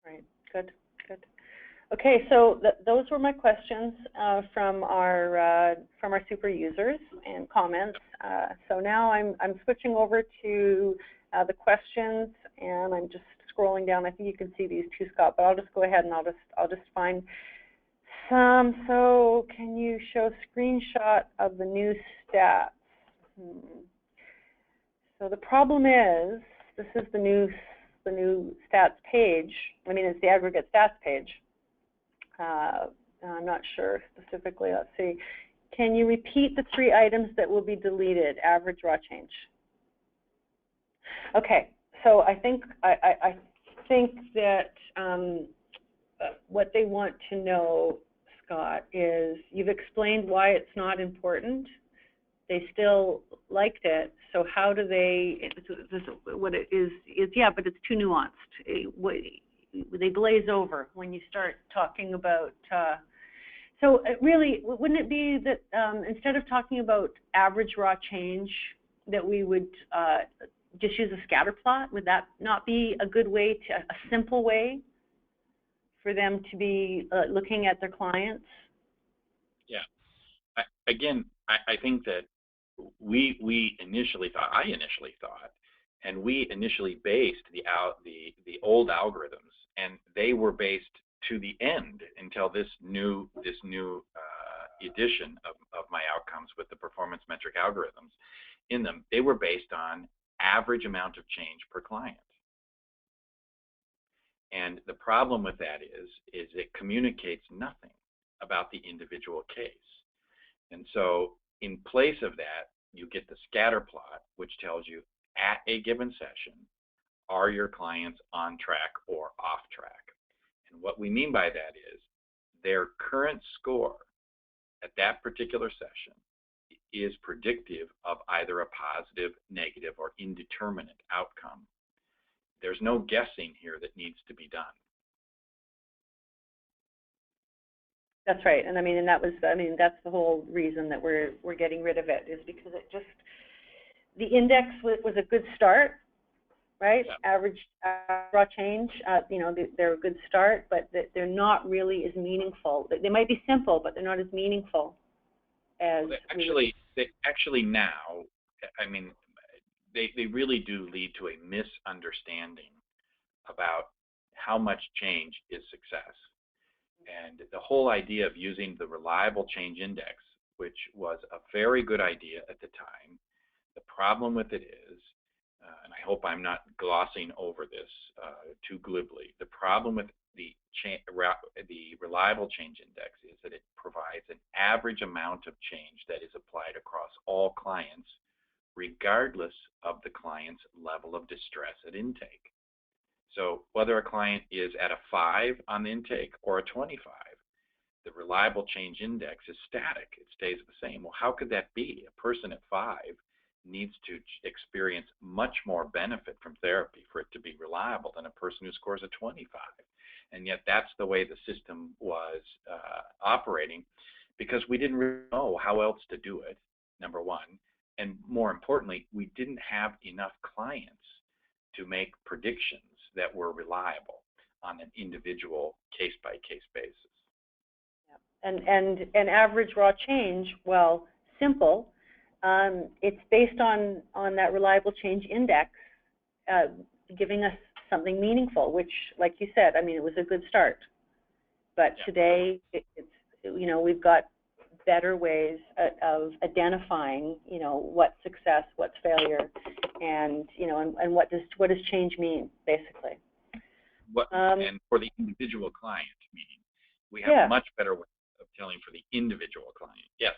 Right. Good. Good. Okay, so those were my questions from our super users and comments. So now I'm switching over to the questions, and I'm just scrolling down. I think you can see these too, Scott, but I'll just go ahead and I'll just find some. So can you show screenshot of the new stats? So the problem is, this is the new stats page. I mean, it's the aggregate stats page. I'm not sure specifically. Let's see. Can you repeat the 3 items that will be deleted? Average raw change. Okay. So I think that what they want to know, Scott, is you've explained why it's not important. They still liked it. So how do they? What it is yeah, but it's too nuanced. They glaze over when you start talking about. So really, wouldn't it be that instead of talking about average raw change, that we would just use a scatter plot? Would that not be a good way, a simple way for them to be looking at their clients? Yeah. I think that we initially thought, and we initially based the old algorithms, and they were based to the end until this new edition of my outcomes with the performance metric algorithms in them. They were based on average amount of change per client. And the problem with that is it communicates nothing about the individual case. And so in place of that, you get the scatter plot, which tells you at a given session, are your clients on track or off track? And what we mean by that is their current score at that particular session is predictive of either a positive, negative, or indeterminate outcome. There's no guessing here that needs to be done. That's right, and that's the whole reason that we're getting rid of it, is because it just, the index was a good start, right? Yeah. Average raw change, they're a good start, but they're not really as meaningful. They might be simple, but they're not as meaningful as they actually now, they really do lead to a misunderstanding about how much change is success. And the whole idea of using the reliable change index, which was a very good idea at the time, the problem with it is, and I hope I'm not glossing over this too glibly, the problem with the reliable change index is that it provides an average amount of change that is applied across all clients, regardless of the client's level of distress at intake. So whether a client is at a 5 on the intake or a 25, the reliable change index is static. It stays the same. Well, how could that be? A person at 5 needs to experience much more benefit from therapy for it to be reliable than a person who scores a 25. And yet that's the way the system was operating, because we didn't really know how else to do it, number one. And more importantly, we didn't have enough clients to make predictions that were reliable on an individual case-by-case basis. Yeah. And average raw change, well, simple. It's based on that reliable change index, giving us something meaningful, which, like you said, it was a good start. But yeah, today, we've got better ways of identifying, what's success, what's failure, and and what does change mean, basically. And for the individual client, meaning we have much better way of telling for the individual client. Yes.